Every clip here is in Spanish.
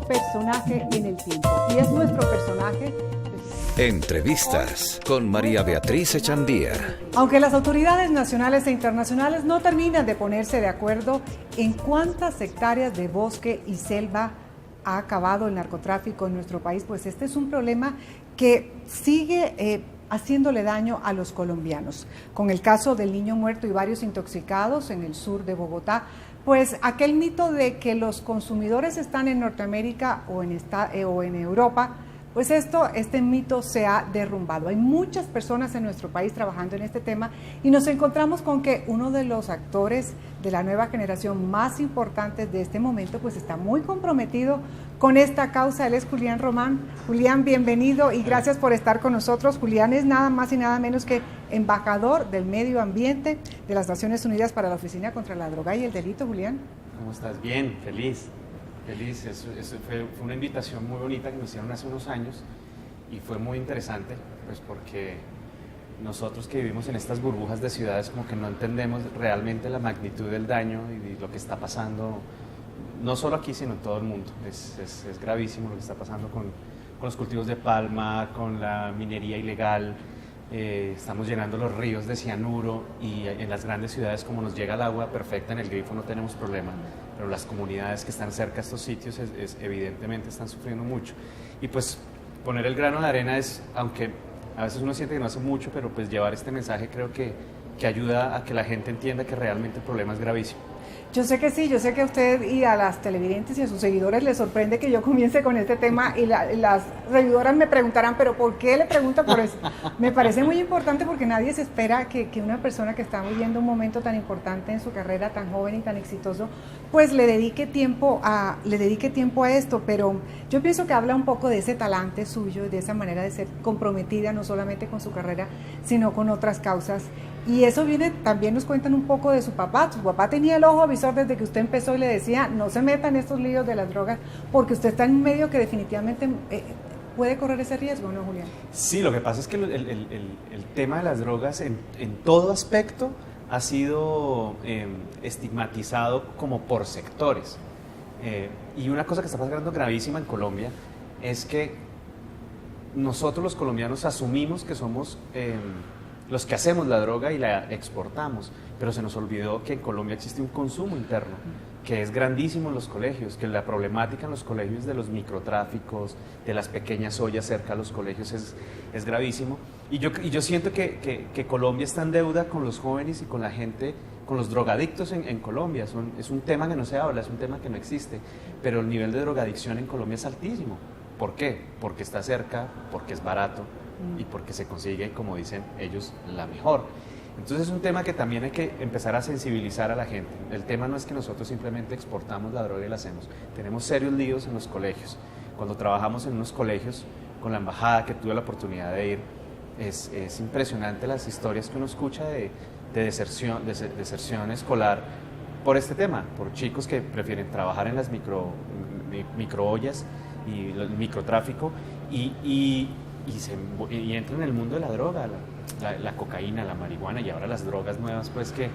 personaje en el tiempo. Y es nuestro personaje. Entrevistas con María Beatriz Echandía. Aunque las autoridades nacionales e internacionales no terminan de ponerse de acuerdo en cuántas hectáreas de bosque y selva ha acabado el narcotráfico en nuestro país, pues este es un problema que sigue haciéndole daño a los colombianos. Con el caso del niño muerto y varios intoxicados en el sur de Bogotá, pues aquel mito de que los consumidores están en Norteamérica o en Europa, pues este mito se ha derrumbado. Hay muchas personas en nuestro país trabajando en este tema y nos encontramos con que uno de los actores de la nueva generación más importantes de este momento pues está muy comprometido con esta causa. Él es Julián Román. Julián, bienvenido y gracias por estar con nosotros. Julián es nada más y nada menos que embajador del medio ambiente de las Naciones Unidas para la Oficina contra la Droga y el Delito. Julián. ¿Cómo estás? Bien, feliz. Fue una invitación muy bonita que me hicieron hace unos años y fue muy interesante, pues porque nosotros que vivimos en estas burbujas de ciudades como que no entendemos realmente la magnitud del daño y lo que está pasando, no solo aquí sino en todo el mundo. Es gravísimo lo que está pasando con los cultivos de palma, con la minería ilegal. Estamos llenando los ríos de cianuro y en las grandes ciudades como nos llega el agua perfecta en el grifo no tenemos problema, pero las comunidades que están cerca de estos sitios evidentemente están sufriendo mucho. Y pues poner el grano de arena es, aunque a veces uno siente que no hace mucho, pero pues llevar este mensaje creo que ayuda a que la gente entienda que realmente el problema es gravísimo. Yo sé que sí, yo sé que a usted y a las televidentes y a sus seguidores les sorprende que yo comience con este tema y las seguidoras me preguntarán, ¿pero por qué le pregunta por eso? Me parece muy importante porque nadie se espera que una persona que está viviendo un momento tan importante en su carrera, tan joven y tan exitoso, pues le dedique tiempo a esto, pero yo pienso que habla un poco de ese talante suyo, de esa manera de ser comprometida no solamente con su carrera, sino con otras causas. Y eso viene, también nos cuentan un poco de su papá. Su papá tenía el ojo avisor desde que usted empezó y le decía, no se meta en estos líos de las drogas, porque usted está en un medio que definitivamente puede correr ese riesgo, ¿no, Julián? Sí, lo que pasa es que el tema de las drogas en todo aspecto ha sido estigmatizado como por sectores. Y una cosa que está pasando gravísima en Colombia es que nosotros los colombianos asumimos que somos los que hacemos la droga y la exportamos, pero se nos olvidó que en Colombia existe un consumo interno que es grandísimo en los colegios, que la problemática en los colegios de los microtráficos, de las pequeñas ollas cerca de los colegios es gravísimo. Y yo siento que Colombia está en deuda con los jóvenes y con la gente, con los drogadictos en Colombia. Es un tema que no se habla, es un tema que no existe, pero el nivel de drogadicción en Colombia es altísimo. ¿Por qué? Porque está cerca, porque es barato y porque se consigue, como dicen ellos, la mejor. Entonces es un tema que también hay que empezar a sensibilizar a la gente. El tema no es que nosotros simplemente exportamos la droga y la hacemos. Tenemos serios líos en los colegios. Cuando trabajamos en unos colegios con la embajada, que tuve la oportunidad de ir, es impresionante las historias que uno escucha de deserción escolar por este tema, por chicos que prefieren trabajar en las microollas y el microtráfico y entran en el mundo de la droga, la cocaína, la marihuana y ahora las drogas nuevas, pues que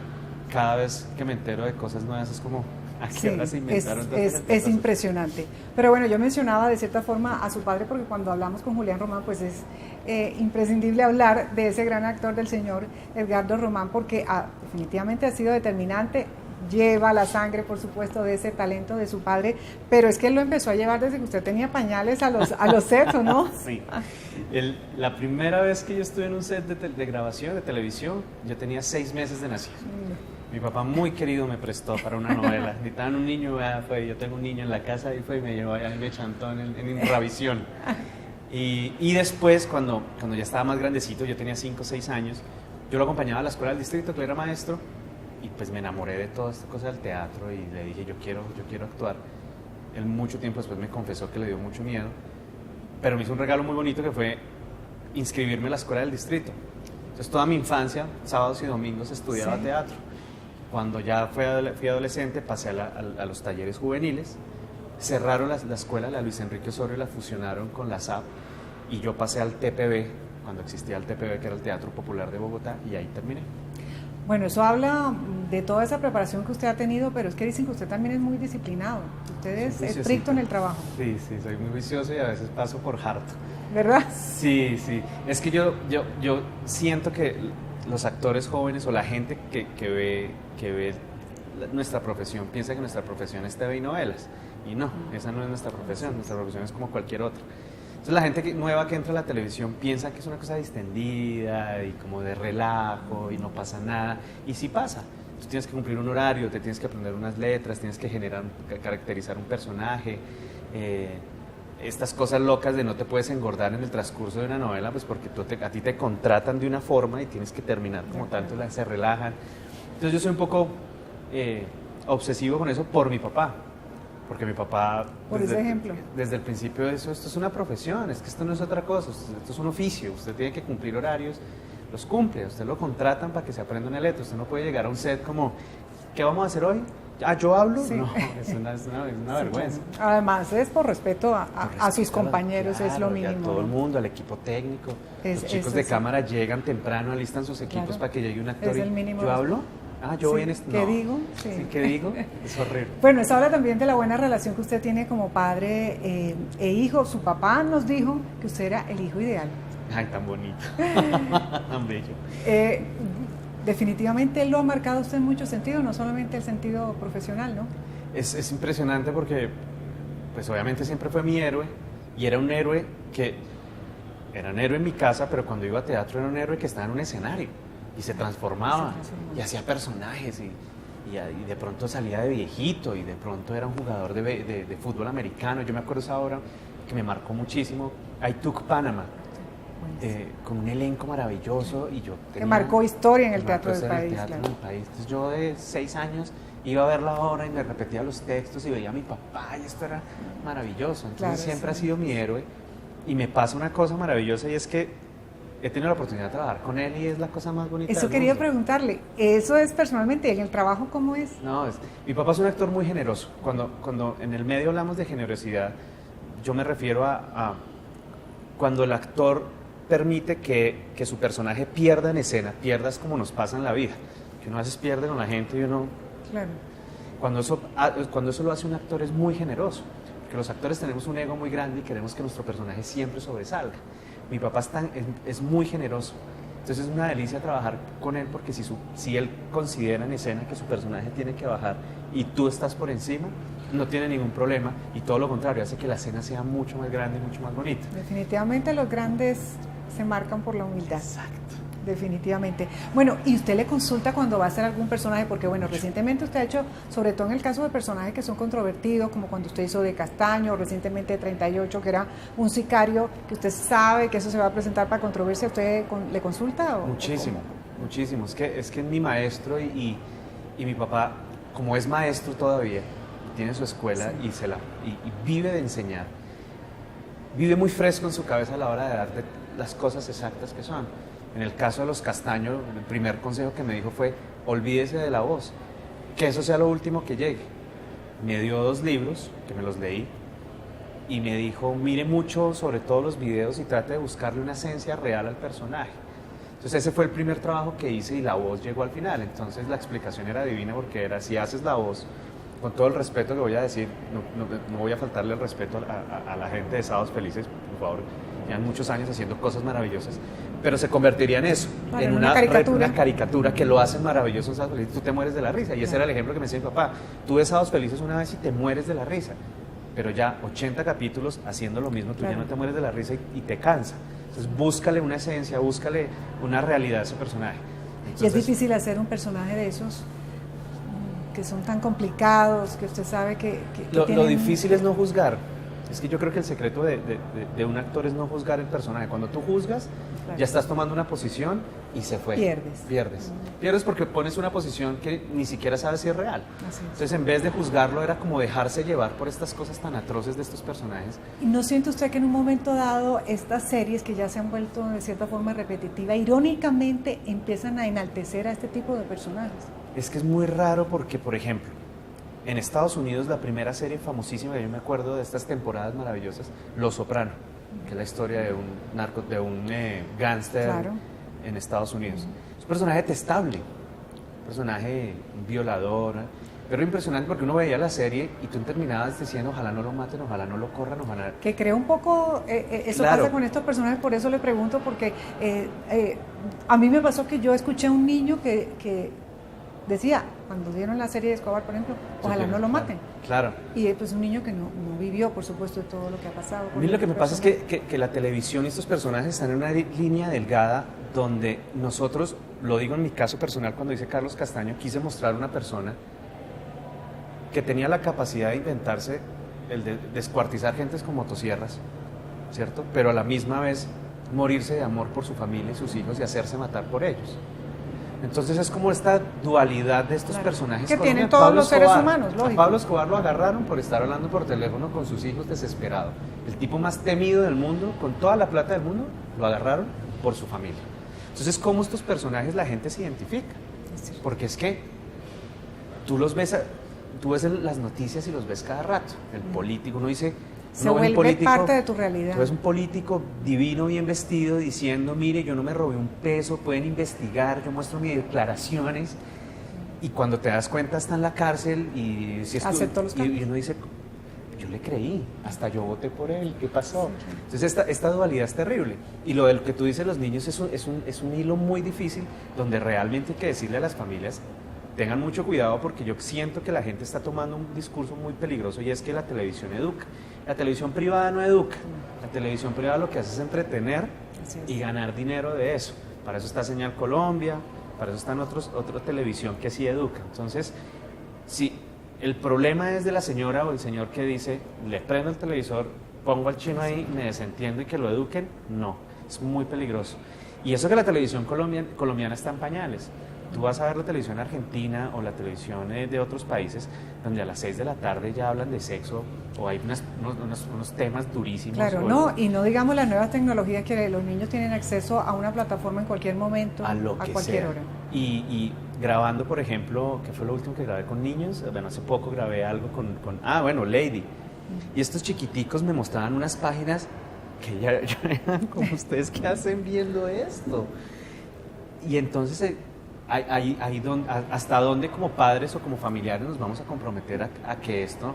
cada vez que me entero de cosas nuevas es como, ¿a qué hora se inventaron? Es impresionante. Pero bueno, yo mencionaba de cierta forma a su padre porque cuando hablamos con Julián Román, pues es imprescindible hablar de ese gran actor del señor Edgardo Román porque definitivamente ha sido determinante. Lleva la sangre, por supuesto, de ese talento de su padre, pero es que él lo empezó a llevar desde que usted tenía pañales a los sets, ¿o no? Sí. La primera vez que yo estuve en un set de grabación, de televisión, yo tenía 6 meses de nacido. Mi papá muy querido me prestó para una novela. Necesitaban un niño, yo tengo un niño en la casa y fue y me llevó allá y me chantó en Ravisión. Y después, cuando ya estaba más grandecito, yo tenía 5 o 6 años, yo lo acompañaba a la escuela del distrito, que él era maestro, y pues me enamoré de toda esta cosa del teatro y le dije, yo quiero actuar. Él mucho tiempo después me confesó que le dio mucho miedo, pero me hizo un regalo muy bonito que fue inscribirme en la escuela del distrito. Entonces toda mi infancia, sábados y domingos, estudiaba teatro. Cuando ya fui adolescente pasé a los talleres juveniles, cerraron la escuela, la Luis Enrique Osorio, la fusionaron con la SAP y yo pasé al TPB, cuando existía el TPB, que era el Teatro Popular de Bogotá, y ahí terminé. Bueno, eso habla de toda esa preparación que usted ha tenido, pero es que dicen que usted también es muy disciplinado. Usted es estricto en el trabajo. Sí, soy muy juicioso y a veces paso por harto. ¿Verdad? Sí. Es que yo siento que los actores jóvenes o la gente que ve nuestra profesión piensa que nuestra profesión es TV y novelas. Y no, esa no es nuestra profesión. Nuestra profesión es como cualquier otra. Entonces la gente nueva que entra a la televisión piensa que es una cosa distendida y como de relajo y no pasa nada. Y sí pasa. Tú tienes que cumplir un horario, te tienes que aprender unas letras, tienes que caracterizar un personaje. Estas cosas locas de no te puedes engordar en el transcurso de una novela, pues porque a ti te contratan de una forma y tienes que terminar como tanto, se relajan. Entonces yo soy un poco obsesivo con eso por mi papá. Porque mi papá, desde el principio de esto es una profesión, es que esto no es otra cosa, esto es un oficio, usted tiene que cumplir horarios, los cumple, usted lo contratan para que se aprenda una letra, usted no puede llegar a un set como, ¿qué vamos a hacer hoy? ¿Yo hablo? Sí. No, es una vergüenza. Además es por respeto a sus compañeros, claro, es lo mínimo. A todo el mundo, al equipo técnico, los chicos de cámara llegan temprano, alistan sus equipos para que llegue un actor. Es el mínimo. ¿Yo hablo? Yo voy en ¿Qué digo? Sí, ¿qué digo? Es horrible. Bueno, eso habla también de la buena relación que usted tiene como padre e hijo. Su papá nos dijo que usted era el hijo ideal. Ay, tan bonito. Tan bello. Definitivamente él lo ha marcado a usted en muchos sentidos, no solamente el sentido profesional, ¿no? Es impresionante porque, pues obviamente siempre fue mi héroe y era un héroe en mi casa, pero cuando iba a teatro era un héroe que estaba en un escenario. Y se transformaba y hacía personajes y de pronto salía de viejito y de pronto era un jugador de fútbol americano. Yo me acuerdo esa obra que me marcó muchísimo, I Took Panama, con un elenco maravilloso y yo que marcó historia en el teatro del país. Entonces yo de 6 años iba a ver la obra y me repetía los textos y veía a mi papá y esto era maravilloso. Entonces siempre ha sido mi héroe y me pasa una cosa maravillosa y es que he tenido la oportunidad de trabajar con él y es la cosa más bonita Eso del quería mundo. Preguntarle, ¿eso es personalmente en el trabajo cómo es? No, mi papá es un actor muy generoso. Cuando en el medio hablamos de generosidad, yo me refiero a cuando el actor permite que su personaje pierda en escena, pierdas como nos pasa en la vida, que uno a veces pierde con la gente y uno... Claro. Cuando eso lo hace un actor es muy generoso, porque los actores tenemos un ego muy grande y queremos que nuestro personaje siempre sobresalga. Mi papá es muy generoso, entonces es una delicia trabajar con él porque si él considera en escena que su personaje tiene que bajar y tú estás por encima, no tiene ningún problema y todo lo contrario, hace que la escena sea mucho más grande y mucho más bonita. Definitivamente los grandes se marcan por la humildad. Exacto. Definitivamente. Bueno, ¿y usted le consulta cuando va a hacer algún personaje? Porque bueno, recientemente usted ha hecho, sobre todo en el caso de personajes que son controvertidos, como cuando usted hizo de Castaño, recientemente de 38, que era un sicario, que usted sabe que eso se va a presentar para controversia, ¿usted le consulta? Muchísimo. Es que es mi maestro y mi papá, como es maestro todavía, tiene su escuela y vive de enseñar. Vive muy fresco en su cabeza a la hora de darte las cosas exactas que son. En el caso de los Castaño, el primer consejo que me dijo fue, olvídese de la voz, que eso sea lo último que llegue. Me dio 2 libros, que me los leí, y me dijo, mire mucho sobre todos los videos y trate de buscarle una esencia real al personaje. Entonces ese fue el primer trabajo que hice y la voz llegó al final. Entonces la explicación era divina porque era, si haces la voz, con todo el respeto que voy a decir, no voy a faltarle el respeto a la gente de Sábados Felices, por favor, llevan muchos años haciendo cosas maravillosas, pero se convertiría en eso, vale, en una caricatura que lo hacen maravilloso en Sábados Felices, tú te mueres de la risa, y ese era el ejemplo que me decía mi papá, tú ves Sábados Felices una vez y te mueres de la risa, pero ya 80 capítulos haciendo lo mismo, tú ya no te mueres de la risa y te cansa, entonces búscale una esencia, búscale una realidad a ese personaje. Entonces, y es difícil hacer un personaje de esos que son tan complicados, que usted sabe que lo difícil es no juzgar. Es que yo creo que el secreto de un actor es no juzgar el personaje. Cuando tú juzgas, claro, ya estás tomando una posición y se fue. Pierdes porque pones una posición que ni siquiera sabes si es real. Entonces, en vez de juzgarlo, era como dejarse llevar por estas cosas tan atroces de estos personajes. ¿Y no siente usted que en un momento dado estas series que ya se han vuelto de cierta forma repetitivas, irónicamente empiezan a enaltecer a este tipo de personajes? Es que es muy raro porque, por ejemplo, en Estados Unidos la primera serie famosísima, yo me acuerdo de estas temporadas maravillosas, Los Soprano, que es la historia de un gángster, claro, en Estados Unidos. Es un personaje detestable, personaje violador. Pero impresionante porque uno veía la serie y tú terminabas diciendo, ojalá no lo maten, ojalá no lo corran, ojalá... Que creo un poco, eso Claro. pasa con estos personajes, por eso le pregunto, porque a mí me pasó que yo escuché a un niño que decía, cuando dieron la serie de Escobar, por ejemplo, ojalá no lo maten. Claro. Y pues un niño que no vivió, por supuesto, todo lo que ha pasado. A mí lo que me pasa es que la televisión y estos personajes están en una línea delgada donde nosotros, lo digo en mi caso personal, cuando dice Carlos Castaño, quise mostrar una persona que tenía la capacidad de inventarse el de descuartizar gentes con motosierras, ¿cierto? Pero a la misma vez morirse de amor por su familia y sus hijos y hacerse matar por ellos. Entonces es como esta dualidad de estos personajes que tienen colombianos. todos Pablo los seres Escobar. humanos, lógico. A Pablo Escobar lo agarraron por estar hablando por teléfono con sus hijos desesperado. El tipo más temido del mundo, con toda la plata del mundo, lo agarraron por su familia. Entonces, ¿cómo estos personajes la gente se identifica? Porque es que tú los ves, tú ves en las noticias y los ves cada rato. El político, uno dice... Se no ves un vuelve político, parte de tu realidad. tú ves un político divino, bien vestido, diciendo, mire, yo no me robé un peso, pueden investigar, yo muestro mis declaraciones, y cuando te das cuenta está en la cárcel y, si Aceptó los cambios. y uno dice, yo le creí, hasta yo voté por él, ¿qué pasó? Entonces esta dualidad es terrible, y lo del que tú dices los niños es un hilo muy difícil, donde realmente hay que decirle a las familias, tengan mucho cuidado porque yo siento que la gente está tomando un discurso muy peligroso y es que la televisión educa. La televisión privada no educa. La televisión privada lo que hace es entretener y ganar dinero de eso. Para eso está Señal Colombia, para eso están otra televisión que sí educa. Entonces, si el problema es de la señora o el señor que dice, le prendo el televisor, pongo al chino ahí, me desentiendo y que lo eduquen, no, es muy peligroso. Y eso que la televisión colombiana está en pañales. Tú vas a ver la televisión argentina o la televisión de otros países donde a las 6 de la tarde ya hablan de sexo o hay unos temas durísimos. Claro, no, y no digamos las nuevas tecnologías que los niños tienen acceso a una plataforma en cualquier momento, a lo que cualquier sea. hora. Y grabando, por ejemplo, ¿qué fue lo último que grabé con niños? Bueno, hace poco grabé algo con Lady. Y estos chiquiticos me mostraban unas páginas que ya eran como ustedes, ¿qué hacen viendo esto? Y entonces... hasta dónde como padres o como familiares nos vamos a comprometer a que esto,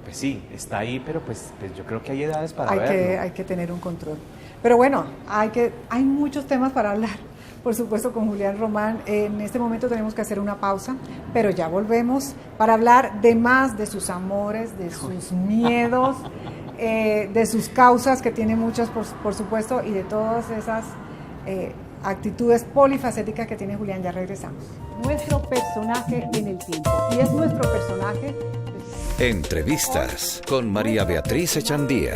pues sí, está ahí, pero pues yo creo que hay edades para verlo. Hay que tener un control. Pero bueno, hay muchos temas para hablar, por supuesto, con Julián Román. En este momento tenemos que hacer una pausa, pero ya volvemos para hablar de más de sus amores, de sus miedos, de sus causas, que tiene muchas, por supuesto, y de todas esas... actitudes polifacéticas que tiene Julián. Ya regresamos. Nuestro personaje en el tiempo. Y es nuestro personaje. Entrevistas con María Beatriz Echandía.